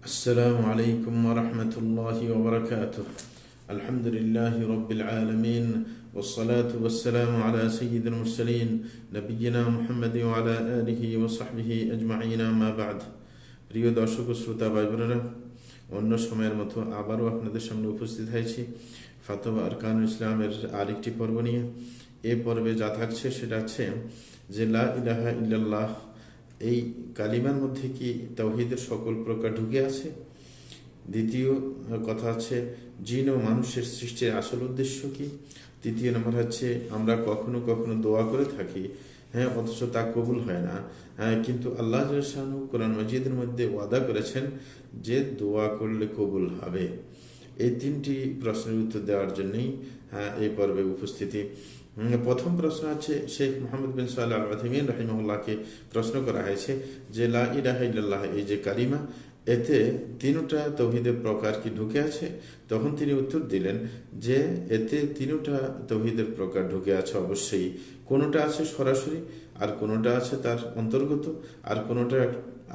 السلام عليكم ورحمة الله وبركاته. الحمد لله رب العالمين والصلاة والسلام على سيد المرسلين نبينا محمد وعلى آله وصحبه أجمعين ما بعد. প্রিয় দর্শক ও শ্রোতা ভাই বোনেরা, অন্য সময়ের মতো আবারও আপনাদের সামনে উপস্থিত হয়েছি ফাতোয়া আরকানুল ইসলামের আরেকটি পর্ব নিয়ে। এই পর্বে যা থাকছে সেটা হচ্ছে যে লা ইলাহা ইল্লাল্লাহ এই কালিমার মধ্যে কি তাওহীদের সকল প্রকার ঢুকে আছে। দ্বিতীয় কথা হচ্ছে জিন ও মানুষের সৃষ্টির আসল উদ্দেশ্য কি। তৃতীয় নম্বর হচ্ছে আমরা কখনো কখনো দোয়া করে থাকি, অথচ তা কবুল হয় না, কিন্তু আল্লাহ জাল্লাহু কোরআন মাজিদের মধ্যে ওয়াদা করেছেন যে দোয়া করলে কবুল হবে। এই তিনটি প্রশ্নের উত্তর দেওয়ার জন্যই এই পর্বে উপস্থিতি। প্রথম প্রশ্ন আছে শেখ মোহাম্মদ বিন সালেহ আল উসাইমিন রাহিমাহুল্লাহকে প্রশ্ন করা হয়েছে যে লা ইলাহা ইল্লাল্লাহ এই যে কালিমা, এতে তিনটা তৌহিদের প্রকার কি ঢুকে আছে। তখন তিনি উত্তর দিলেন যে এতে তিনটা তৌহিদের প্রকার ঢুকে আছে অবশ্যই। কোনোটা আছে সরাসরি, আর কোনোটা আছে তার অন্তর্গত, আর কোনোটা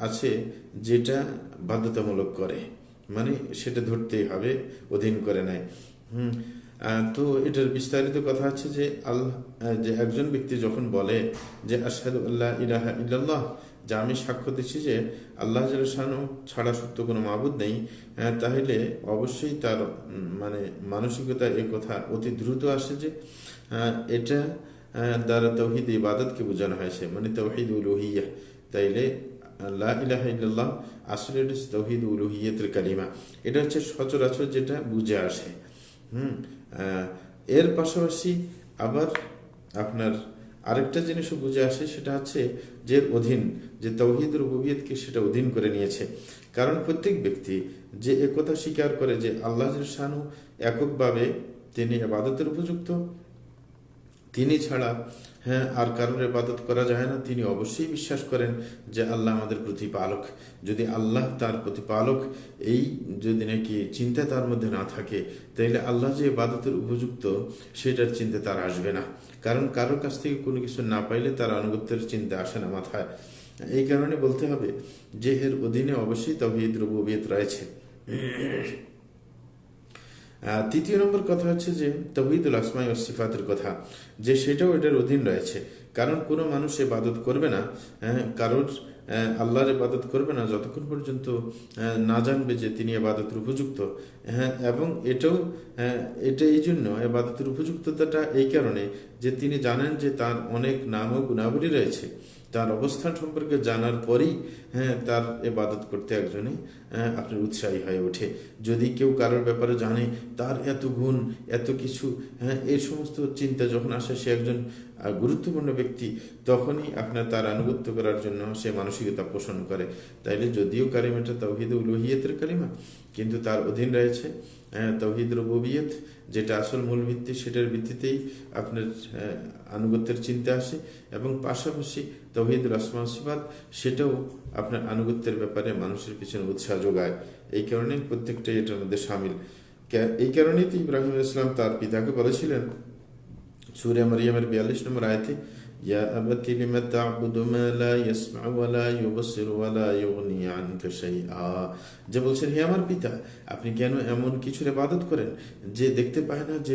আছে যেটা বাধ্যতামূলক করে, মানে সেটা ধরতেই হবে, অধীন করে নেয়। তো এটার বিস্তারিত কথা হচ্ছে যে যে একজন ব্যক্তি যখন বলে যে আশহাদু আল্লা ইলাহা ইল্লাল্লাহ, যা আমি সাক্ষ্য দিচ্ছি যে আল্লাহ জাল্লাহু ছাড়া সত্য কোনো মাবুদ নেই, তাহলে অবশ্যই তার মানে মানসিকতা এই কথা অতি দ্রুত আসে যে এটা দ্বারা তাওহীদ ইবাদতকে বোঝানো হয়েছে, মানে তাওহীদ উলুহিয়্যা। তাইলে লা ইলাহা ইল্লাল্লাহ আসলে এটা তাওহীদ উলুহিয়্যাতের কালিমা। এটা হচ্ছে সচরাচর যেটা বুঝে আসে। এর পাশাপাশি আবার আপনার আরেকটা জিনিসও বুঝে আসে, সেটা হচ্ছে যে অধীন, যে তাওহীদ রুবুবিয়্যাতকে সেটা অধীন করে নিয়েছে। কারণ প্রত্যেক ব্যক্তি যে একথা স্বীকার করে যে আল্লাহ জাল্লাহু এককভাবে তিনি ইবাদতের উপযুক্ত, তিনি ছাড়া আর কারোর ইবাদত করা যায় না, তিনি অবশ্যই বিশ্বাস করেন যে আল্লাহ আমাদের প্রতিপালক। যদি আল্লাহ তার প্রতিপালক এই যদি নাকি চিন্তা তার মধ্যে না থাকে, তাইলে আল্লাহ যে ইবাদতের উপযুক্ত সেটার চিন্তা তার আসবে না। কারণ কারোর কাছ থেকে কোনো কিছু না পাইলে তার আনুগত্যের চিন্তা আসে না মাথায়। এই কারণে বলতে হবে যে এর অধীনে অবশ্যই তাওহীদ রুবুবিয়্যাত রয়েছে। তৃতীয় নম্বর কথা হচ্ছে যে তাওহীদুল আসমা ওয়াস সিফাতের কথা, যে সেটাও এটার অধীন রয়েছে। কারণ কোনো মানুষ ইবাদত করবে না, কারোর আল্লাহর ইবাদত করবে না যতক্ষণ পর্যন্ত না জানবে যে তিনি ইবাদতের উপযুক্ত। এবং এটা এই জন্য ইবাদতের উপযুক্ততাটা এই কারণে যে তিনি জানেন যে তার অনেক নাম ও গুণাবলী রয়েছে। তার অবস্থান সম্পর্কে জানার পরেই তার ইবাদত করতে একজনে আপনার উৎসাহী হয়ে ওঠে। যদি কেউ কারোর ব্যাপারে জানে তার এত গুণ, এত কিছু, এই সমস্ত চিন্তা যখন আসে, সে একজন গুরুত্বপূর্ণ ব্যক্তি, তখনই আপনার তার আনুগত্য করার জন্য সে মানসিকতা পোষণ করে। তাইলে যদিও কালিমাটা তাওহীদ উলুহিয়্যাতের কালিমা, কিন্তু তার অধীন রয়েছে তাওহীদ রুবুবিয়্যাত, যেটা আসল মূল ভিত্তি, সেটার ভিত্তিতেই আপনার আনুগত্যের চিন্তা আসে। এবং পাশাপাশি তাওহীদুল আসমা ওয়াস সিফাত, সেটাও আপনার আনুগত্যের ব্যাপারে মানুষের পিছনে উৎসাহ যোগায়। এই কারণে প্রত্যেকটাই এটার মধ্যে সামিল। এই কারণেই তো ইব্রাহিম আলাইহিস সালাম তার পিতাকে বলেছিলেন সূরা মারইয়ামের 42 নম্বর আয়াতে, ইয়া আবাতি লিমা তা'বুদু মা লা ইয়াসমা'ু ওয়া লা ইউবসিরু ওয়া লা ইউগনি আনকা শাইআ, যে বলছেন হে আমার পিতা, আপনি কেন এমন কিছুর ইবাদত করেন যে দেখতে পায় না, যে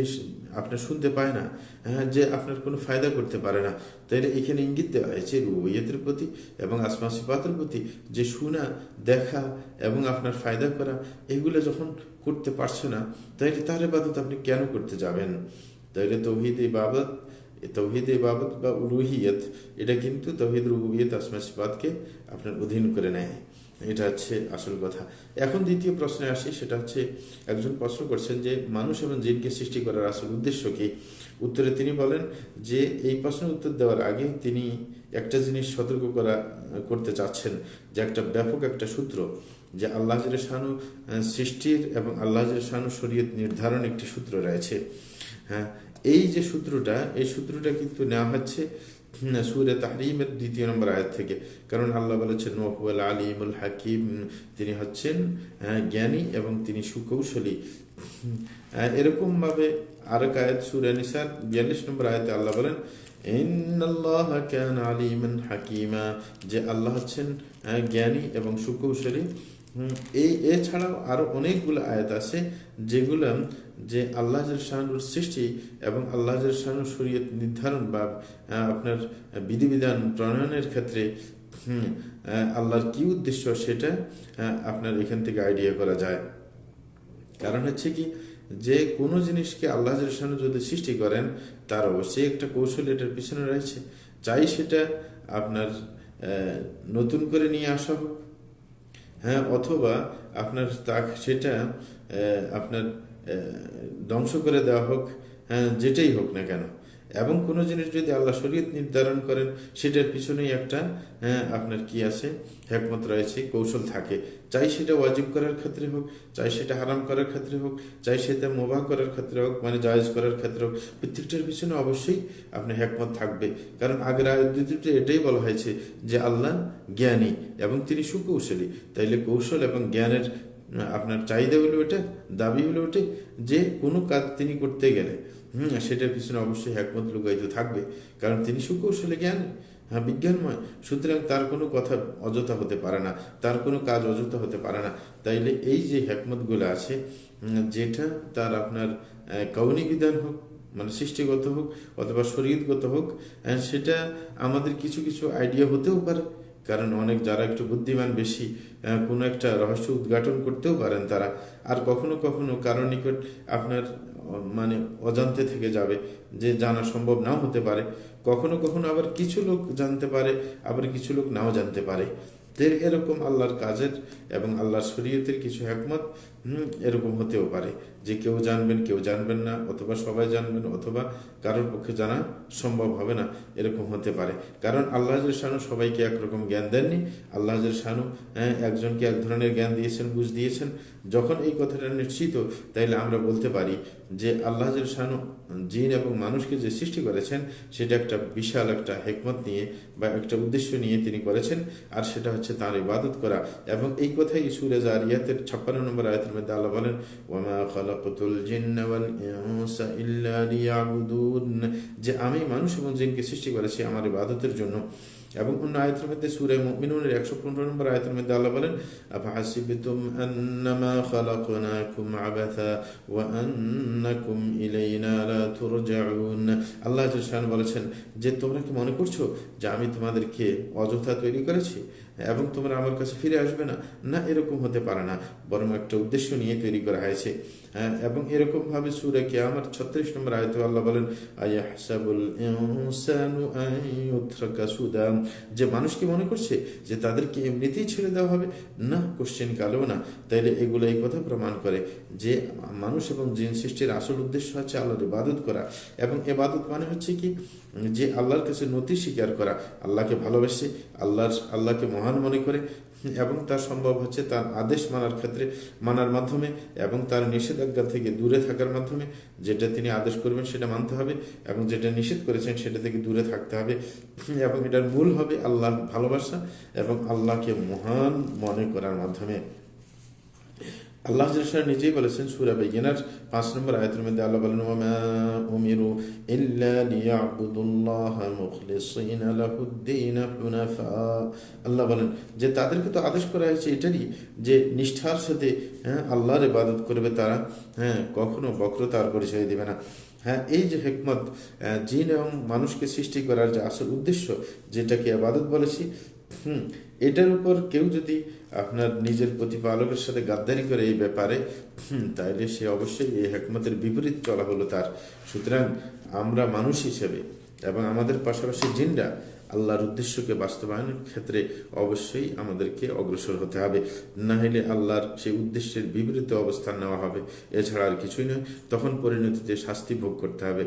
আপনার শুনতে পায় না, যে আপনার কোনো ফায়দা করতে পারে না। তাইলে এখানে ইঙ্গিত দেওয়া হয়েছে রুবুবিয়্যাতের প্রতি এবং আসমা সিফাতের প্রতি, যে শোনা, দেখা এবং আপনার ফায়দা করা, এগুলো যখন করতে পারছে না, তাইলে তার ইবাদত আপনি কেন করতে যাবেন। তাইলে তাওহীদ ইবাদত বা উলুহিয়্যাত, এটা কিন্তু তাওহীদ রুবুবিয়্যাত আসমা সিফাতকে আপনার অধীন করে নেয়। এটা হচ্ছে আসল কথা। এখন দ্বিতীয় প্রশ্নে আসি, সেটা হচ্ছে একজন প্রশ্ন করছেন যে মানুষ এবং জিনকে সৃষ্টি করার আসল উদ্দেশ্য কি। উত্তরে তিনি বলেন যে এই প্রশ্নের উত্তর দেওয়ার আগে তিনি একটা জিনিস সতর্ক করতে চাচ্ছেন, যে একটা ব্যাপক একটা সূত্র, যে আল্লাহ জাল্লাহু সৃষ্টির এবং আল্লাহ জাল্লাহু শরীয়ত নির্ধারণ একটি সূত্র রয়েছে। এই যে সূত্রটা, এই সূত্রটা কিন্তু নেওয়া হচ্ছে সূরা তাহরীমের 2 নম্বর আয়াত থেকে। কারণ আল্লাহ বলেছেন ওয়া হুয়াল আলিমুল হাকিম, তিনি হচ্ছেন জ্ঞানী এবং তিনি সুকৌশলী। এরকম ভাবে আরেক আয়াত সূরা নিসার 42 নম্বর আয়াতে আল্লাহ বলেন ইন্নাল্লাহা কানা আলিমান হাকিমা, যে আল্লাহ হচ্ছেন জ্ঞানী এবং সুকৌশলী। হুম, এছাড়াও আরো অনেকগুলো আয়াত আছে যেগুলো যে আল্লাহ শাহানুর সৃষ্টি এবং আল্লাহ শাহানুর শরীয়ত নির্ধারণ বা আপনার বিধিবিধান প্রণয়নের ক্ষেত্রে হুম, আল্লাহর কি উদ্দেশ্য সেটা আপনার এখান থেকে আইডিয়া করা যায়। কারণ হচ্ছে কি, যে কোনো জিনিসকে আল্লাহ শাহানু যদি সৃষ্টি করেন তার অবশ্যই একটা কৌশল এটার পিছনে রয়েছে। চাই সেটা আপনার নতুন করে নিয়ে আসা হোক, হ্যাঁ, অথবা আপনার তা সেটা আপনার ধ্বংস করে দেওয়া হোক, হ্যাঁ, যেটাই হোক না কেন। এবং কোনো জিনিস যদি আল্লাহ শরীয়ত নির্ধারণ করেন সেটার পিছনেই একটা আপনার কি আছে, হিকমত রয়েছে, কৌশল থাকে। চাই সেটা ওয়াজিব করার ক্ষেত্রে হোক, চাই সেটা হারাম করার ক্ষেত্রে হোক, চাই সেটা মুবাহ করার ক্ষেত্রে হোক, মানে জায়েজ করার ক্ষেত্রে হোক, প্রত্যেকটার পিছনে অবশ্যই আপনার হিকমত থাকবে। কারণ আগের আয়াত দুটিতে এটাই বলা হয়েছে যে আল্লাহ জ্ঞানী এবং তিনি সুকৌশলী। তাইলে কৌশল এবং জ্ঞানের আপনার চাহিদা হলো ওটা, দাবি হলো ওটা, যে কোনো কাজ তিনি করতে গেলে সেটার পিছনে অবশ্যই হিকমত লুকায়িত থাকবে। কারণ তিনি সুকৌশলী, জ্ঞান, হ্যাঁ, বিজ্ঞানময়। সুতরাং তার কোনো কথা অযথা হতে পারে না, তার কোনো কাজ অযথা হতে পারে না। তাইলে এই যে হিকমতগুলো আছে, যেটা তার আপনার কওনি বিধান হোক, মানে সৃষ্টিগত হোক, অথবা শরীয়তগত হোক, সেটা আমাদের কিছু কিছু আইডিয়া হতেও পারে। কারণ অনেক যারা একটু বুদ্ধিমান বেশি, কোনো একটা রহস্য উদ্ঘাটন করতেও পারেন তারা। আর কখনো কখনো কারো নিকট আপনার মানে অজান্তে থেকে যাবে, যে জানা সম্ভব নাও হতে পারে। কখনো কখনো আবার কিছু লোক জানতে পারে, আবার কিছু লোক নাও জানতে পারে। এরকম আল্লাহর কাজের এবং আল্লাহর শরীয়তের কিছু হিকমত এরকম হতেও পারে যে কেউ জানবেন, কেউ জানবেন না, অথবা সবাই জানবেন, অথবা কারোর পক্ষে জানা সম্ভব হবে না, এরকম হতে পারে। কারণ আল্লাহ শানু সবাইকে একরকম জ্ঞান দেননি। আল্লাহ শানু একজনকে এক ধরনের জ্ঞান দিয়েছেন, বুঝ দিয়েছেন। যখন এই কথাটা নিশ্চিত, তাইলে আমরা বলতে পারি যে আল্লাহ শানু জিন এবং মানুষকে যে সৃষ্টি করেছেন সেটা একটা বিশাল একটা হিকমত নিয়ে বা একটা উদ্দেশ্য নিয়ে তিনি করেছেন, আর সেটা হচ্ছে তার ইবাদত করা। এবং এই কথাই সূরা যারিয়াতের 56 নম্বর আয়াতের মধ্যে আল্লাহ বলেন, ওয়ামা খালাকতুল জিন্না ওয়াল ইনসা ইল্লা লিয়াবুদুন, যে আমি মানুষ এবং জিনকে সৃষ্টি করেছি আমার ইবাদতের জন্য। এবং অন্য আয়াতের মধ্যে সূরা মুমিনুনের 115 নম্বর আয়াতের মধ্যে আল্লাহ বলেন, আফাহাসিবতুম আন্নামা খালাকনাকুম আবাথা ওয়া আন্নাকুম ইলাইনা লা তুরজাউন। আল্লাহ জাল্লাহু বলেছেন যে তোমরা কি মনে করছো যে আমি তোমাদেরকে অযথা তৈরি করেছি এবং তোমরা আমার কাছে ফিরে আসবে না? না, এরকম হতে পারে না, বরং একটা উদ্দেশ্য নিয়ে তৈরি করা হয়েছে। এবং এরকম ভাবে সূরা কিয়ামত 36 নম্বর আয়াতে আল্লাহ বলেন, আয়াহসাবুল ইনসানু আন ইউতরাকা সুদা, যে মানুষ কি মনে করছে যে তাদেরকে এমনিতেই ছেড়ে দেওয়া হবে? না, কোশ্চেন কালেও না। তাইলে এগুলো এই কথা প্রমাণ করে যে মানুষ এবং জিন সৃষ্টির আসল উদ্দেশ্য হচ্ছে আল্লাহর ইবাদত করা। এবং ইবাদত মানে হচ্ছে কি, যে আল্লাহর কাছে নতি স্বীকার করা, আল্লাহকে ভালোবেসে, আল্লাহকে মহান মনে করে, এবং তার সম্ভব হচ্ছে তার আদেশ মানার ক্ষেত্রে মানার মাধ্যমে, এবং তার নিষেধাজ্ঞা থেকে দূরে থাকার মাধ্যমে। যেটা তিনি আদেশ করবেন সেটা মানতে হবে, এবং যেটা নিষেধ করেছেন সেটা থেকে দূরে থাকতে হবে। এবং এটার মূল হবে আল্লাহর ভালোবাসা এবং আল্লাহকে মহান মনে করার মাধ্যমে। আল্লাহ নিজেই বলেছেন সূরা বাইয়িনার 5 নম্বর আয়াতের মধ্যে আল্লাহ বলেন, ওয়ামা উমিরু ইল্লা লিয়াবুদুল্লাহা মুখলিসিনা লাহুদ্দীন হুনাফা। আল্লাহ বলেন যে তাদেরকে তো আদেশ করা হয়েছে এটারই, যে নিষ্ঠার সাথে আল্লাহর ইবাদত করবে তারা, কখনো বক্রতার পরিচয় দিবে না। হ্যাঁ, এই যে হিকমত, জিন এবং মানুষকে সৃষ্টি করার যে আসল উদ্দেশ্য, যেটাকে ইবাদত বলেছি, এটার উপর কেউ যদি আপনার নিজের প্রতিপালকের সাথে গাদ্দারি করে এই ব্যাপারে, তাইলে সে অবশ্যই এই হিকমতের বিপরীত চলা হলো তার। সুতরাং আমরা মানুষ হিসেবে এবং আমাদের পাশাপাশি জিনরা আল্লাহর উদ্দেশ্যকে বাস্তবায়নের ক্ষেত্রে অবশ্যই আমাদেরকে অগ্রসর হতে হবে, না হলে আল্লাহর সেই উদ্দেশ্যের বিপরীত অবস্থান নেওয়া হবে। এছাড়া আর কিছুই নয়, তখন পরিণতিতে শাস্তি ভোগ করতে হবে।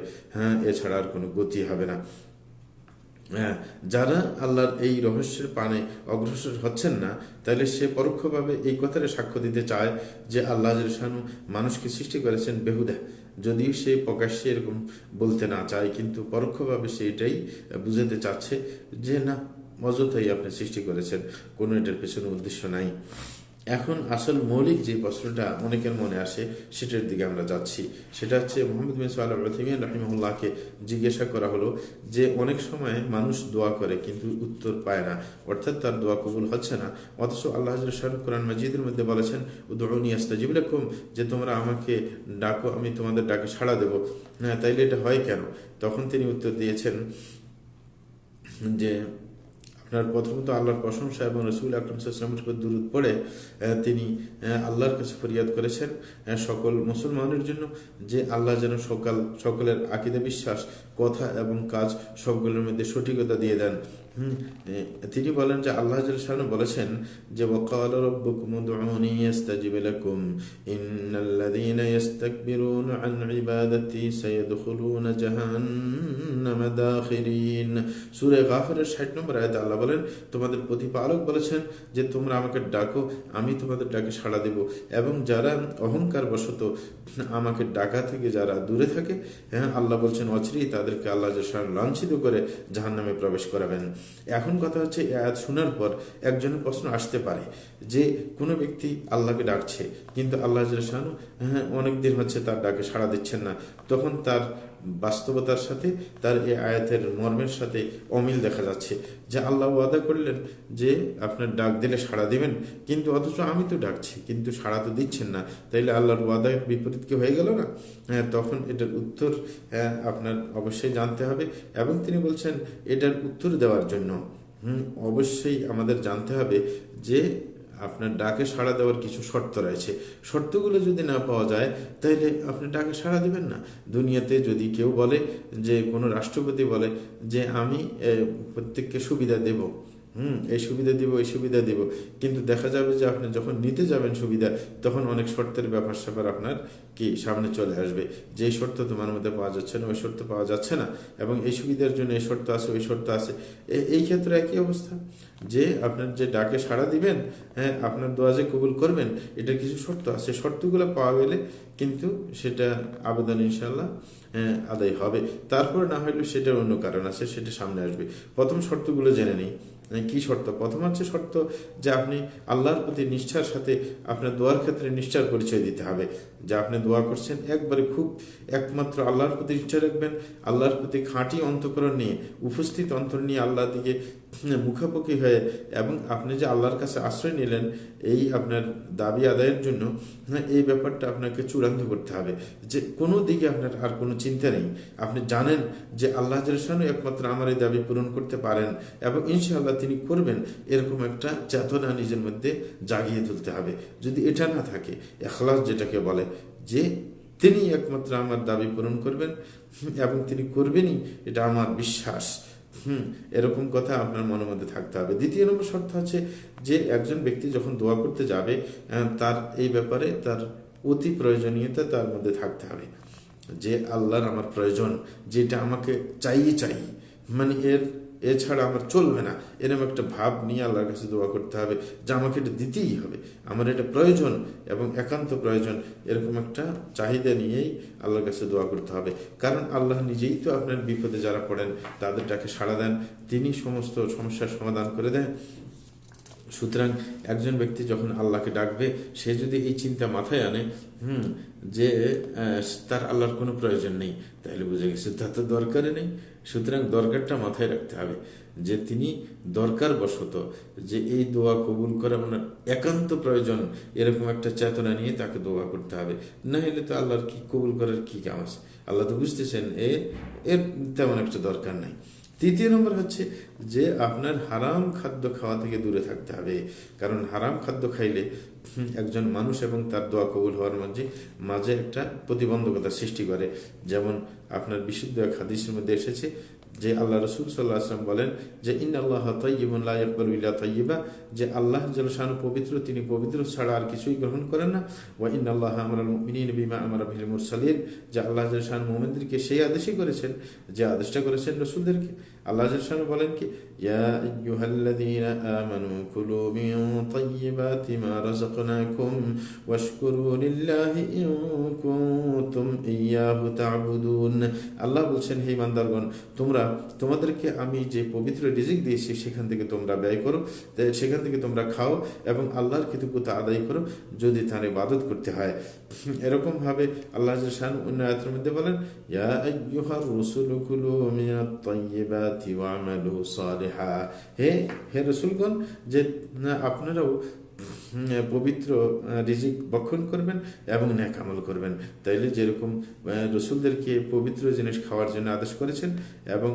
এছাড়া আর কোনো গতি হবে না। যারা আল্লাহর এই রহস্যের পানে অগ্রসর হচ্ছেন না, তাহলে সে পরোক্ষভাবে এই কথাটা সাক্ষ্য দিতে চায় যে আল্লাহ শানু মানুষকে সৃষ্টি করেছেন বেহুদা। যদিও সে প্রকাশ্যে এরকম বলতে না চায়, কিন্তু পরোক্ষভাবে সে এটাই বুঝাতে চাচ্ছে যে না, অযথাই আপনি সৃষ্টি করেছেন, কোনো এটার পেছনে উদ্দেশ্য নাই। এখন আসল মৌলিক যে প্রশ্নটা অনেকের মনে আসে সেটার দিকে আমরা যাচ্ছি। সেটা হচ্ছে মোহাম্মদ বিন সালেহ আল উথাইমিন রাহিমাহুল্লাহকে জিজ্ঞাসা করা হলো যে অনেক সময় মানুষ দোয়া করে কিন্তু উত্তর পায় না, অর্থাৎ তার দোয়া কবুল হচ্ছে না, অথচ আল্লাহ শান কোরআন মাজিদের মধ্যে বলেছেন উদউনি আস্তাজিব লাকুম, যে তোমরা আমাকে ডাকো আমি তোমাদের ডাকে সাড়া দেবো। হ্যাঁ, তাইলে এটা হয় কেন? তখন তিনি উত্তর দিয়েছেন যে আপনার প্রথমত আল্লাহর প্রশংসা এবং রসুল আকরম সাল্লামের উপর দুরূদ পড়ে তিনি আল্লাহর কাছে ফরিয়াদ করেছেন সকল মুসলমানের জন্য যে আল্লাহ যেন সকলের আকীদা বিশ্বাস কথা এবং কাজ সবগুলোর মধ্যে সঠিকতা দিয়ে দেন। তিনি বলেন যে আল্লাহ শানু বলেছেন যে ওয়াকালা রাব্বুকুম উদউনি আস্তাজিব লাকুম ইন্নাল্লাযীনা ইস্তাকবিরুনা আন ইবাদাতি সায়াদখুলুনা জাহান্নামা দাখিরিন। সূরা গাফিরের ৬০ নম্বর আয়াতে আল্লাহ বলেন তোমাদের প্রতিপালক বলেছেন যে তোমরা আমাকে ডাকো আমি তোমাদের ডাকে সাড়া দেব, এবং যারা অহংকার বশত আমাকে ডাকা থেকে যারা দূরে থাকে, হ্যাঁ আল্লাহ বলছেন অচিরেই তাদেরকে আল্লাহ লাঞ্ছিত করে জাহান্নামে প্রবেশ করাবেন। এখন কথা হচ্ছে এই আয়াত শোনার পর একজনের প্রশ্ন আসতে পারে যে কোনো ব্যক্তি আল্লাহকে ডাকছে কিন্তু আল্লাহ অনেক দিন হচ্ছে তার ডাকে সাড়া দিচ্ছেন না, তখন তার বাস্তবতার সাথে তার এই আয়াতের মর্মের সাথে অমিল দেখা যাচ্ছে যে আল্লাহ ওয়াদা করলেন যে আপনার ডাক দিলে সাড়া দিবেন, কিন্তু অথচ আমি তো ডাকছি কিন্তু সাড়া তো দিচ্ছেন না, তাইলে আল্লাহর ওয়াদার বিপরীত কি হয়ে গেল না? তখন এটার উত্তর আপনার অবশ্যই জানতে হবে, এবং তিনি বলছেন এটার উত্তর দেওয়ার জন্য অবশ্যই আমাদের জানতে হবে যে আপনার ডাকে সাড়া দেওয়ার কিছু শর্ত রয়েছে। শর্তগুলো যদি না পাওয়া যায় তাহলে আপনি ডাকে সাড়া দিবেন না। দুনিয়াতে যদি কেউ বলে যে কোনো রাষ্ট্রপতি বলে যে আমি প্রত্যেককে সুবিধা দেব, এই সুবিধা দিব এই সুবিধা দিব, কিন্তু দেখা যাবে যে আপনি যখন নিতে যাবেন সুবিধা তখন অনেক শর্তের ব্যাপার স্যাপার আপনার কি সামনে চলে আসবে, যে শর্ত তোমার মধ্যে পাওয়া যাচ্ছে না ওই শর্ত পাওয়া যাচ্ছে না, এবং এই সুবিধার জন্য এই শর্ত আছে ওই শর্ত আছে। এই ক্ষেত্রে একই অবস্থা যে আপনার যে ডাকে সাড়া দিবেন, হ্যাঁ আপনার দোয়া যে কবুল করবেন এটার কিছু শর্ত আছে, শর্তগুলো পাওয়া গেলে কিন্তু সেটা আবেদন ইনশাল্লাহ আদায় হবে। তারপর না হইলে সেটা অন্য কারণ আছে, সেটা সামনে আসবে। প্রথম শর্তগুলো জেনে নিই। কি শর্ত? প্রথম হচ্ছে শর্ত যে আপনি আল্লাহর প্রতি নিষ্ঠার সাথে আপনার দোয়ার ক্ষেত্রে নিষ্ঠার পরিচয় দিতে হবে, যে আপনি দোয়া করছেন একবারে খুব একমাত্র আল্লাহর প্রতি নিষ্ঠা রাখবেন, আল্লাহর প্রতি খাঁটি অন্তঃকরণ নিয়ে উপস্থিত অন্তর নিয়ে আল্লাহর দিকে মুখাপোখি হয়ে, এবং আপনি যে আল্লাহর কাছে আশ্রয় নিলেন এই আপনার দাবি আদায়ের জন্য, এই ব্যাপারটা আপনাকে চূড়ান্ত করতে হবে যে কোনো দিকে আপনার আর কোনো চিন্তা নেই। আপনি জানেন যে আল্লাহ জাল্লাহু একমাত্র আমার এই দাবি পূরণ করতে পারেন এবং ইনশাআল্লাহ তিনি করবেন, এরকম একটা চেতনা নিজের মধ্যে জাগিয়ে তুলতে হবে। যদি এটা না থাকে, ইখলাস যেটাকে বলে যে তিনি একমাত্র আমার দাবি পূরণ করবেন এবং তিনি করবেনই, এটা আমার বিশ্বাস, এরকম কথা আপনার মনের মধ্যে থাকতে হবে। দ্বিতীয় নম্বর শর্ত হচ্ছে যে একজন ব্যক্তি যখন দোয়া করতে যাবে তার এই ব্যাপারে তার অতি প্রয়োজনীয়তা তার মধ্যে থাকতে হবে, যে আল্লাহর আমার প্রয়োজন, যেটা আমাকে চাই, মানে এছাড়া আমার চলবে না, এরকম একটা ভাব নিয়ে আল্লাহর কাছে দোয়া করতে হবে যে আমাকে এটা দিতেই হবে, আমার এটা প্রয়োজন এবং একান্ত প্রয়োজন, এরকম একটা চাহিদা নিয়েই আল্লাহর কাছে দোয়া করতে হবে। কারণ আল্লাহ নিজেই তো আপনার বিপদে যারা পড়েন তাদের ডাকে সাড়া দেন, তিনি সমস্ত সমস্যার সমাধান করে দেন। সুতরাং একজন ব্যক্তি যখন আল্লাহকে ডাকবে সে যদি এই চিন্তা মাথায় আনে যে তার আল্লাহর কোনো প্রয়োজন নেই, তাহলে বুঝে গেছে তার তো দরকারই নেই। সুতরাং দরকারটা মাথায় রাখতে হবে যে তিনি দরকার বশত যে এই দোয়া কবুল করা মানে একান্ত প্রয়োজন, এরকম একটা চেতনা নিয়ে তাকে দোয়া করতে হবে। না হলে তো আল্লাহর কি কবুল করার কি কাম আছে? আল্লাহ তো বুঝতেছেন এর তেমন একটা দরকার নাই। তৃতীয় নম্বর হচ্ছে যে আপনার হারাম খাদ্য খাওয়া থেকে দূরে থাকতে হবে, কারণ হারাম খাদ্য খাইলে একজন মানুষ এবং তার দোয়া কবুল হওয়ার মাঝে একটা প্রতিবন্ধকতা সৃষ্টি করে। যেমন আপনার বিশুদ্ধ এক হাদিসের মধ্যে এসেছে যে আল্লাহ রসুল সাল্লাল্লাহু আলাইহি ওয়াসাল্লাম বলেন যে ইন্নাল্লাহা তাইয়্যিবুন লা ইয়াকবালু ইল্লা তাইয়্যিবা, যে আল্লাহ জাল্লাহু পবিত্র, তিনি পবিত্র ছাড়া আর কিছুই গ্রহণ করেন না। ওয়া ইন্নাল্লাহা আমারাল মুমিনিনা বিমা আমারা বিহিল মুরসালিন, যে আল্লাহ জাল্লাহু মুমিনদেরকে সেই আদেশই করেছেন যে আদেশটা করেছেন রসুলদেরকে, আল্লাহ জাল্লাহু বলেন কি, ইয়া আইয়ুহাল্লাযীনা আমানু কুলু মিন তাইয়্যিবাতি মা রাযাকনাকুম ওয়াশকুরু লিল্লাহি ইন কুনতুম ইয়্যাহু তা'বুদুন। আল্লাহ বলছেন, হে ইমানদারগণ, তোমরা তোমাদেরকে আমি যে পবিত্র রিজিক দিয়েছি সেখান থেকে তোমরা ব্যয় করো, সেখান থেকে তোমরা খাও এবং আল্লাহর কৃতজ্ঞতা আদায় করো যদি তার ইবাদত করতে হয়। এরকম ভাবে আল্লাহ শান অন্য আয়াতের মধ্যে বলেন, ইয়া আইয়ুহার রাসূলু কুলু মিনাত তাইয়্যিবাতি ওয়া'মালু সালিহা। হে রাসূলগণ, যে আপনারাও পবিত্র রিজিক ভক্ষণ করবেন এবং নেক আমল করবেন। তাইলে যেরকম রসুলদেরকে পবিত্র জিনিস খাওয়ার জন্য আদেশ করেছেন এবং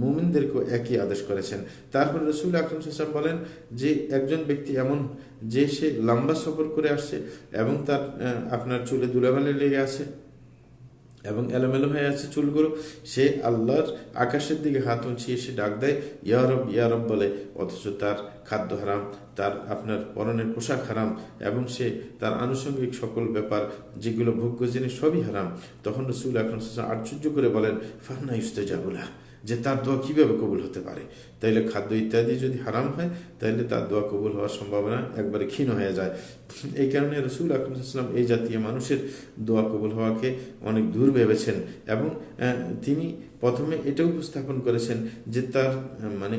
মুমিনদেরকেও একই আদেশ করেছেন। তারপর রসুল আকরাম সাল্লাল্লাহু আলাইহি ওয়াসাল্লাম বলেন যে একজন ব্যক্তি এমন যে সে লম্বা সফর করে আসছে এবং তার আপনার চুলে ধুলাবালি লেগে আছে এবং এলোমেলো হয়ে আছে চুলগুলো, সে আল্লাহর আকাশের দিকে হাত উঁচিয়ে সে ডাক দেয় ইয়া রব ইয়া রব বলে, অথচ তার খাদ্য হারাম, তার আপনার পরনের পোশাক হারাম এবং সে তার আনুষঙ্গিক সকল ব্যাপার যেগুলো ভোগ্য জিনিস সবই হারাম। তখন রাসূল আকরাম সাল্লাল্লাহু আলাইহি ওয়াসাল্লাম আশ্চর্য করে বলেন, ফান্না ইউস্তাজাবু লাহু, যে তার দোয়া কিভাবে কবুল হতে পারে? তাইলে খাদ্য ইত্যাদি যদি হারাম হয় তাহলে তার দোয়া কবুল হওয়ার সম্ভাবনা একবারে ক্ষীণ হয়ে যায়। এই কারণে রাসূল আকরাম সাল্লাল্লাহু আলাইহি ওয়াসাল্লাম এই জাতীয় মানুষের দোয়া কবুল হওয়াকে অনেক দূর ভেবেছেন এবং তিনি প্রথমে এটা উপস্থাপন করেছেন যে তার মানে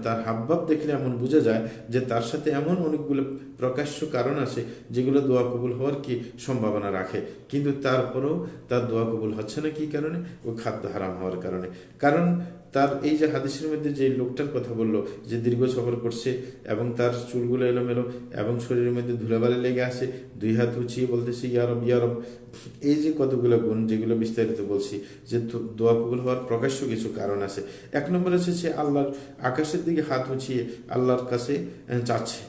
তার হাবভাব দেখলে এমন বোঝা যায় যে তার সাথে এমন অনেকগুলো প্রকাশ্য কারণ আছে যেগুলো দোয়া কবুল হওয়ার কি সম্ভাবনা রাখে, কিন্তু তারপরেও তার দোয়া কবুল হচ্ছে না। কি কারণে? ওই খাদ্য হারাম হওয়ার কারণে। কারণ তার এই যে হাদিসের মধ্যে যে লোকটার কথা বললো যে দীর্ঘ সফর করছে এবং তার চুলগুলো এলোমেলো এবং শরীরের মধ্যে ধুলাবালি লেগে আসে, দুই হাত উঁচিয়ে বলতেছে ইয়া রব ইয়া রব, এই যে কতগুলো গুণ যেগুলো বিস্তারিত বলছি যে দোয়া কবুল হওয়ার প্রকাশ্য কিছু কারণ আছে। এক নম্বর হচ্ছে সে আল্লাহর আকাশের দিকে হাত উঁচিয়ে আল্লাহর কাছে চাচ্ছে,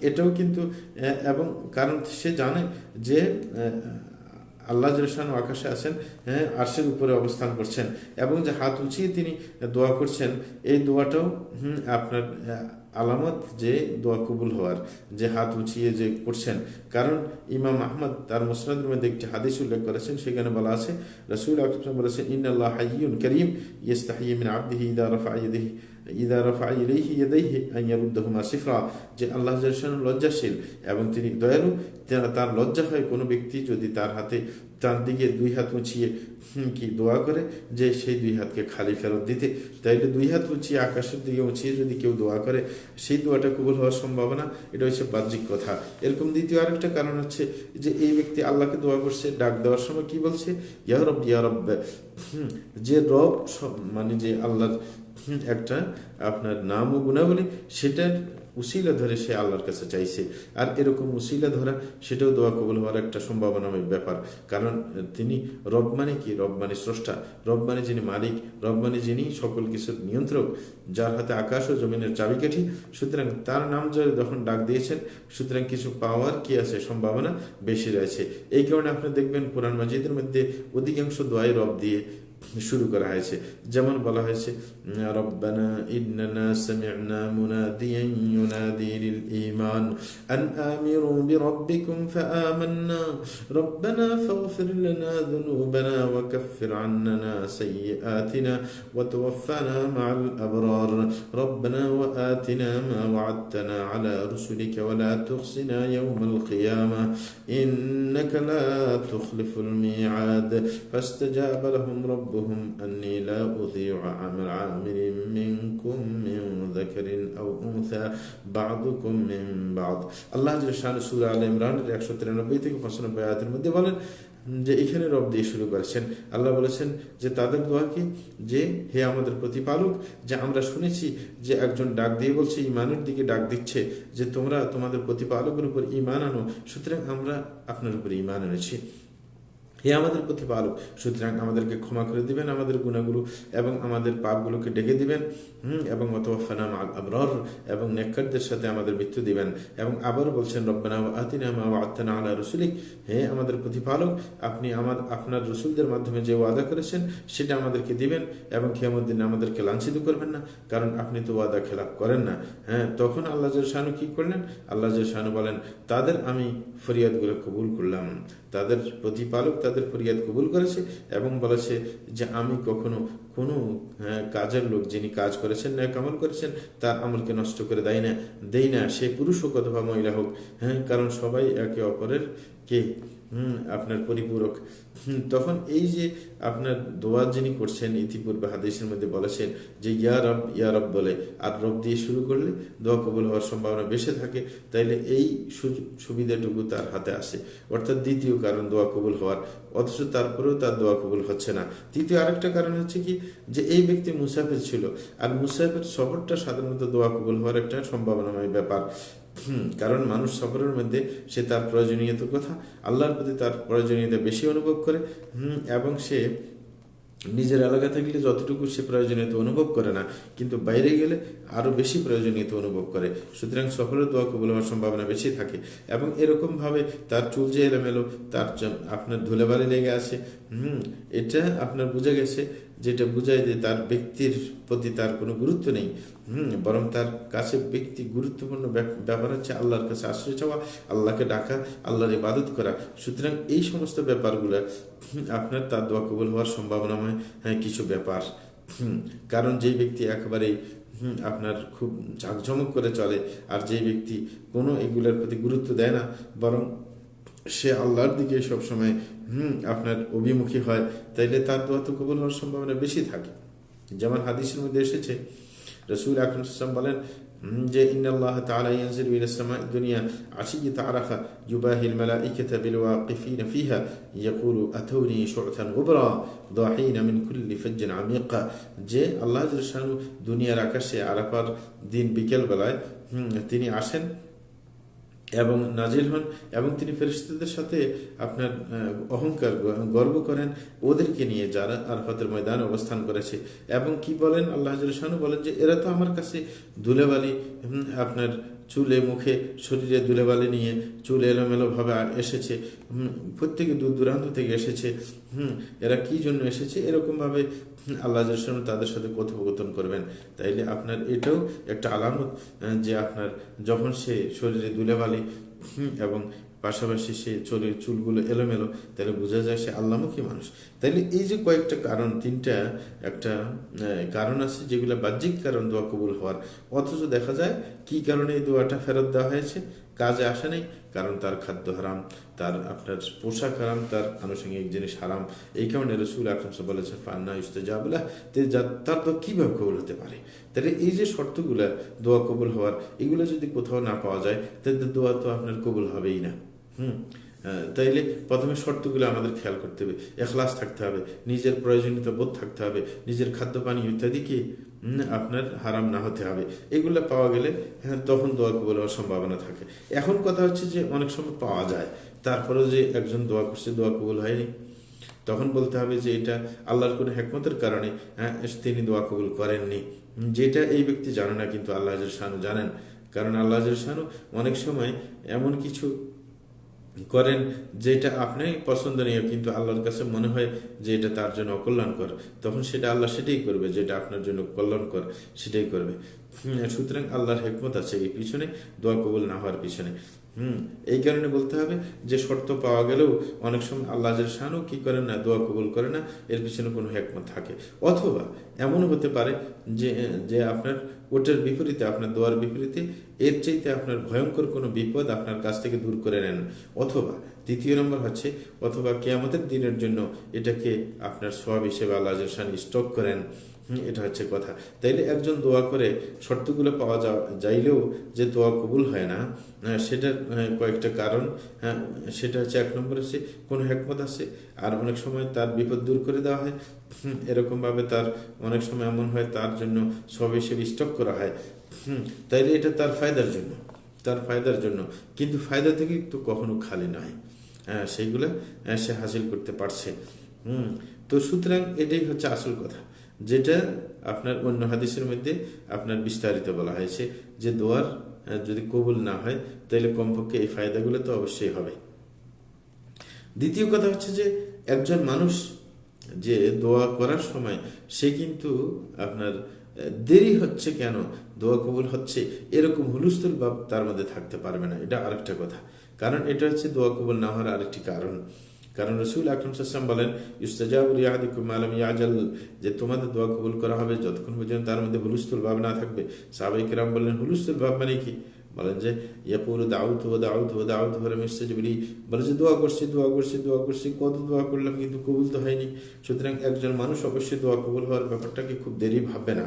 এটাও কিন্তু এবং কারণ সে জানে যে আল্লাহ জাল্লাহু আকাশে আছেন, আরশের উপরে অবস্থান করছেন এবং যে হাত উঁচিয়ে তিনি দোয়া করছেন, এই দোয়াটাও আপনার আলামত যে দোয়া কবুল হওয়ার, যে হাত উঁচিয়ে যে করছেন। কারণ ইমাম আহমদ তার মুসনাদের মধ্যে একটি হাদিস উল্লেখ করেছেন, সেখানে বলা আছে রাসূল আকরাম বলেছেন, ইন্নাল্লাহ হাইয়্যুন কারীম ইস্তাহয়ি মিন আবদিহি ইযা রাফা ইলাইহি ইয়াদাইহি আন ইয়ারুদ্দাহুমা সিফরা, যে আল্লাহ জাল্লাহু লজ্জাশীল এবং তিনি দয়ালু। তার লজ্জা হয় কোনো ব্যক্তি যদি তার হাতে তার দিকে দুই হাত উঁচিয়ে কি দোয়া করে যে সেই দুই হাতকে খালি ফেরত দিতে। তাইলে দুই হাত উঁচিয়ে আকাশের দিকে উঁচিয়ে যদি কেউ দোয়া করে সেই দোয়াটা কবুল হওয়ার সম্ভাবনা, এটা হচ্ছে বাহ্যিক কথা। এরকম দ্বিতীয় আরেকটা কারণ হচ্ছে যে এই ব্যক্তি আল্লাহকে দোয়া করছে, ডাক দেওয়ার সময় কি বলছে, ইয়া রব ইয়া রব, যে রব মানে যে আল্লাহর একটা আপনার নাম ও গুণাবলী, সেটার উসিলা ধরে সে আল্লাহর কাছে চাইছে। আর এরকম উসিলা ধরা সেটাও দোয়া কবুল হওয়ার একটা সম্ভাবনাময় ব্যাপার। কারণ তিনি রব মানে কি? রব মানে স্রষ্টা, রব মানে যিনি মালিক, রব মানে যিনি সকল কিছুর নিয়ন্ত্রক, যার হাতে আকাশ ও জমিনের চাবিকাঠি। সুতরাং তার নাম যখন ডাক দিয়েছেন, সুতরাং কিছু পাওয়ার কি আছে, সম্ভাবনা বেশি রয়েছে। এই কারণে আপনি দেখবেন কোরআন মাজিদের মধ্যে অধিকাংশ দোয়াই রব দিয়ে শুরু করা হয়েছে। যেমন বলা হয়েছে, রব্বানা ইন্নানা সামি'না মুনাদিয়ান ইউনাদি লিল ঈমান আন আমিরু বিরাব্বিকুম ফাআমান্না রব্বানা ফাগফির লানা যুনুবানা ওয়া কাফফির আন্না সাইয়্যাতিনা ওয়া তাওফানা মা'আল আবরার রব্বানা ওয়া আতিনা মা ওয়া'আদতানা আলা রুসুলিকা ওয়া লা তুখজিনা ইয়াওমাল কিয়ামাহ ইন্নাকা লা তুখলিফুল মি'আদ ফাস্তাজাবা লাহুম ربهم أني لا أضيع عمل عامل منكم من ذكر أو أنثى بعضكم من بعض। আল্লাহ জাল্লাহু সূরা আলে ইমরানের 193 থেকে 95 আয়াতের মধ্যে বলেন যে এখানে রব দিয়ে শুরু করেছেন। আল্লাহ বলেছেন যে তাদের দোয়া কি, যে হে আমাদের প্রতিপালক, যে আমরা শুনেছি যে একজন ডাক দিয়ে বলছে, ঈমানের দিকে ডাক দিচ্ছে যে তোমরা তোমাদের প্রতিপালকের উপর ঈমান আনো, সুতরাং আমরা আপনার উপর ঈমান এনেছি। হে আমাদের প্রতিপালক, সুতরাং আমাদেরকে ক্ষমা করে দিবেন আমাদের গুনাহগুলো এবং আমাদের পাপগুলোকে ঢেকে দিবেন এবং ওয়াতাওয়াফানা মা'আল আবরার, এবং নেককারদের সাথে আমাদের মৃত্যু দিবেন। এবং আবার বলছেন, রব্বানা ওয়া আতিনা মা ওয়া'আদতানা আলা রাসূলিক, হে আমাদের প্রতিপালক, আপনি আপনার রাসূলদের মাধ্যমে যে ওয়াদা করেছেন সেটা আমাদেরকে দিবেন এবং কিয়ামত দিনে আমাদেরকে লাঞ্ছিত করবেন না, কারণ আপনি তো ওয়াদা খেলাপ করেন না। তখন আল্লাহ জাল্লাহু শানু কি করলেন? আল্লাহ জাল্লাহু শানু বলেন, তাদের আমি ফরিয়াদগুলো কবুল করলাম। তাদের প্রতিপালক তাদের ফরিয়াদ কবুল করেছে এবং বলেছে যে আমি কখনো কোনো কাজের লোক যিনি কাজ করেছেন নেক আমল করেছেন তার আমলকে নষ্ট করে দেই না, সে পুরুষ হোক অথবা মহিলা হোক। কারণ সবাই একে অপরের কে আপনার পরিপূরক। তখন এই যে আপনার দোয়া যিনি করছেন, ইতিপূর্বে হাদিসের মধ্যে বলেছেন যে ইয়া রব বলে আর রব দিয়ে শুরু করলে দোয়া কবুল হওয়ার সম্ভাবনা বেশি থাকে। তাইলে এই সুবিধাটুকু তার হাতে আসে, অর্থাৎ দ্বিতীয় কারণ দোয়া কবুল হওয়ার, অথচ তারপরেও তার দোয়া কবুল হচ্ছে না। তৃতীয় আরেকটা কারণ হচ্ছে কি, যে এই ব্যক্তি মুসাফির ছিল, আর মুসাফির সফরটা সাধারণত দোয়া কবুল হওয়ার একটা সম্ভাবনাময় ব্যাপার। কারণ মানুষ সফরের মধ্যে সে তার প্রয়োজনীয়তার কথা, আল্লাহর প্রতি তার প্রয়োজনীয়তা বেশি অনুভব করে, এবং সে নিজের এলাকা থাকলে যতটুকু সে প্রয়োজনীয়তা অনুভব করে না, কিন্তু বাইরে গেলে আরো বেশি প্রয়োজনীয়তা অনুভব করে। সুতরাং সফরের দোয়া কবুল হওয়ার সম্ভাবনা বেশি থাকে। এবং এরকম ভাবে তার চুল যে এলোমেলো, তার আপনার ধুলেবালি লেগে আছে, এটা আপনার বোঝা গেছে, যেটা বোঝায় যে তার ব্যক্তির প্রতি তার কোনো গুরুত্ব নেই, বরং তার কাছে ব্যক্তি গুরুত্বপূর্ণ ব্যাপার হচ্ছে আল্লাহর কাছে আশ্রয় চাওয়া, আল্লাহকে ডাকা, আল্লাহর ইবাদত করা। সুতরাং এই সমস্ত ব্যাপারগুলো আপনার তার দোয়া কবুল হওয়ার সম্ভাবনাময় কিছু ব্যাপার। কারণ যেই ব্যক্তি একেবারেই আপনার খুব জাঁকজমক করে চলে, আর যেই ব্যক্তি কোনো এগুলোর প্রতি গুরুত্ব দেয় না, বরং সে আল্লাহর দিকে সবসময় আপনার অভিমুখী হয়, তাইলে তার দোয়া তো কবুল হওয়ার সম্ভাবনা বেশি থাকে। যেমন হাদিসের মধ্যে এসেছে, রাসূল আকরাম সাল্লাল্লাহু আলাইহি ওয়াসাল্লাম বলেন যে ইন্নাল্লাহ তাআলা ইয়ানজিলু ইলাস সামা'i দুনিয়া আশিয়াতা আরাফা ইউবাহিল মালাইকাতা বিল ওয়াকিফিনা ফিহা ইয়াকুলু আতাউনি শু'তান গুবরা দাহিনা মিন কুল্লি ফাজ্জিন আমিকা। যে আল্লাহ জাল্লাল্লাহু শানু দুনিয়ার আকাশে আরাফার দিন বিকেল বেলায় তিনি আসেন এবং নাজিল হন, এবং তিনি ফেরেশতাদের সাথে আপনার অহংকার গর্ব করেন ওদেরকে নিয়ে যারা আরাফাতের ময়দানে অবস্থান করেছে। এবং কি বলেন, আল্লাহ জাল্লাল্লাহু শানু বলেন যে এরা তো আমার কাছে ধুলেবালি, আপনার চুলে মুখে শরীরে ধুলেবালি নিয়ে চুল এলোমেলো ভাবে এসেছে, প্রত্যেকে দূর দূরান্ত থেকে এসেছে, এরা কি জন্য এসেছে, এরকম ভাবে আল্লাহ জাল্লাল্লাহু তাদের সাথে কথোপকথন করবেন। তাইলে আপনার এটাও একটা আলামত যে আপনার যখন সে শরীরে ধুলেবালি এবং পাশাপাশি সে চুলগুলো এলোমেলো, তাহলে বোঝা যায় সে আল্লাহমুখী মানুষ। তাইলে এই যে কয়েকটা কারণ, তিনটা একটা কারণ আছে যেগুলো বাহ্যিক কারণ দোয়া কবুল হওয়ার, অথচ দেখা যায় কি কারণে এই দোয়াটা ফেরত দেওয়া হয়েছে, কাজে আসে নাই। কারণ তার খাদ্য হারাম, তার আপনার পোশাক হারাম, তার আনুষঙ্গিক জিনিস হারাম। এই কারণে রাসূল আকরাম সাল্লাল্লাহু আলাইহি ওয়াসাল্লাম ফান্না ইউস্তাজাবু লাহ, তার দোয়া কিভাবে কবুল হতে পারে? তাহলে এই যে শর্তগুলা দোয়া কবুল হওয়ার, এগুলো যদি কোথাও না পাওয়া যায়, তাহলে দোয়া তো আপনার কবুল হবেই না। তাইলে প্রথমে শর্তগুলো আমাদের খেয়াল করতে হবে, ইখলাস থাকতে হবে, নিজের প্রয়োজনীয়তা বোধ থাকতে হবে, নিজের খাদ্য পানি ইত্যাদি কি আপনার হারাম না হতে হবে। এগুলো পাওয়া গেলে তখন দোয়া কবুল হওয়ার সম্ভাবনা থাকে। এখন কথা হচ্ছে যে অনেক সময় পাওয়া যায়, তারপরেও যে একজন দোয়া করছে দোয়া কবুল হয়নি, তখন বলতে হবে যে এটা আল্লাহর কোনো হিকমতের কারণে তিনি দোয়া কবুল করেননি, যেটা এই ব্যক্তি জানে না, কিন্তু আল্লাহ শানু জানেন। কারণ আল্লাহ শানু অনেক সময় এমন কিছু করেন যেটা আপনি পছন্দনীয়, কিন্তু আল্লাহর কাছে মনে হয় যে এটা তার জন্য অকল্যাণকর, তখন সেটা আল্লাহ সেটাই করবে, যেটা আপনার জন্য কল্যাণকর সেটাই করবে। সুতরাং আল্লাহর হিকমত আছে এই পিছনে, দোয়া কবুল না হওয়ার পিছনে। এই কারণে বলতে হবে যে শর্ত পাওয়া গেলেও অনেক সময় আল্লাহ শানু কি করেন না, দোয়া কবুল করে না, এর পিছনে কোনো হিকমত থাকে। অথবা এমনও হতে পারে যে আপনার ওটার বিপরীতে, আপনার দোয়ার বিপরীতে এর চাইতে আপনার ভয়ঙ্কর কোনো বিপদ আপনার কাছ থেকে দূর করে নেন। অথবা তৃতীয় নম্বর হচ্ছে, অথবা কিয়ামতের দিনের জন্য এটাকে আপনার সওয়াব হিসেবে আল্লাহ শানু স্টক করেন। এটা হচ্ছে কথা। তাইলে একজন দোয়া করে শর্তগুলো পাওয়া যাইলেও যে দোয়া কবুল হয় না, সেটার কয়েকটা কারণ। সেটা হচ্ছে, এক নম্বর হচ্ছে কোনো হিকমত আছে, আর অনেক সময় তার বিপদ দূর করে দেওয়া হয়। এরকমভাবে তার অনেক সময় এমন হয় তার জন্য সব হিসেবে স্টক করা হয়। তাইলে এটা তার ফায়দার জন্য, কিন্তু ফায়দা থেকে তো কখনো খালি নয়, সেইগুলো সে হাসিল করতে পারছে। তো সুতরাং এটাই হচ্ছে আসল কথা, যেটা আপনার অন্য হাদিসের মধ্যে আপনার বিস্তারিত বলা হয়েছে যে দোয়ার যদি কবুল না হয় তাহলে কমপক্ষে এই ফায়দাগুলো তো অবশ্যই হবে। দ্বিতীয় কথা হচ্ছে যে একজন মানুষ যে দোয়া করার সময় সে কিন্তু আপনার দেরি হচ্ছে কেন, দোয়া কবুল হচ্ছে এরকম হুলস্থুল ভাব তার মধ্যে থাকতে পারবে না। এটা আরেকটা কথা, কারণ এটা হচ্ছে দোয়া কবুল না হওয়ার আরেকটি কারণ। কারণ রসুল আকরাম সাল্লাল্লাহু আলাইহি ওয়াসাল্লাম বলেন, ইউস্তাজাবু লিআহাদিকুম মা লাম ইয়াজাল, যে তোমাদের দোয়া কবুল করা হবে যতক্ষণ পর্যন্ত তার মধ্যে হুলস্থুল ভাব না থাকবে। সাহাবায়ে কেরাম বললেন, হুলস্থুল ভাব মানে কি? বলেন যে ইয়াকুলু দাউতু ওয়া দাউতু ওয়া দাউতু ফালাম ইস্তাজিব লি, বলে যে দোয়া করছি দোয়া করছি দোয়া করছি, কত দোয়া করলাম কিন্তু কবুল তো হয়নি। সুতরাং একজন মানুষ অবশ্যই দোয়া কবুল হওয়ার ব্যাপারটাকে খুব দেরি ভাববে না,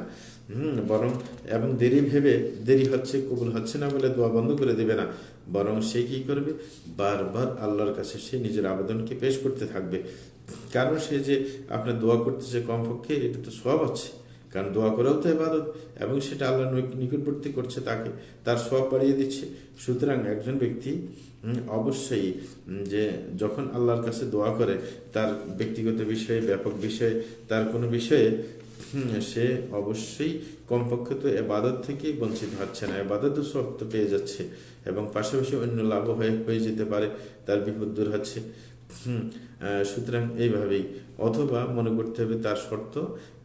বরং এবং দেরি ভেবে দেরি হচ্ছে কবুল হচ্ছে না বলে দোয়া বন্ধ করে দেবে না, বরং সে কি করবে, বারবার আল্লাহর কাছে সে নিজের আবেদনকে পেশ করতে থাকবে। কারণ সে যে আপনার দোয়া করতেছে, কমপক্ষে এটা তো সওয়াব আছে, কারণ দোয়া করাও তো ইবাদত, এবং সেটা আল্লাহর নিকটবর্তী করছে তাকে, তার সওয়াব বাড়িয়ে দিচ্ছে। সুতরাং একজন ব্যক্তি অবশ্যই যে যখন আল্লাহর কাছে দোয়া করে, তার ব্যক্তিগত বিষয়ে, ব্যাপক বিষয়ে, তার কোনো বিষয়ে, সে অবশ্যই কমপক্ষে তো এবাদত থেকেই বঞ্চিত হচ্ছে না, এবাদতও সব তো পেয়ে যাচ্ছে, এবং পাশাপাশি অন্য লাভ হয়ে যেতে পারে, তার বিপদ দূর হচ্ছে। সুতরাং এইভাবেই, অথবা মনে করতে হবে তার শর্ত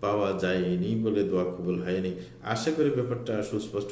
পাওয়া যায়নি বলে দোয়া কবুল হয়নি। আশা করি ব্যাপারটা সুস্পষ্ট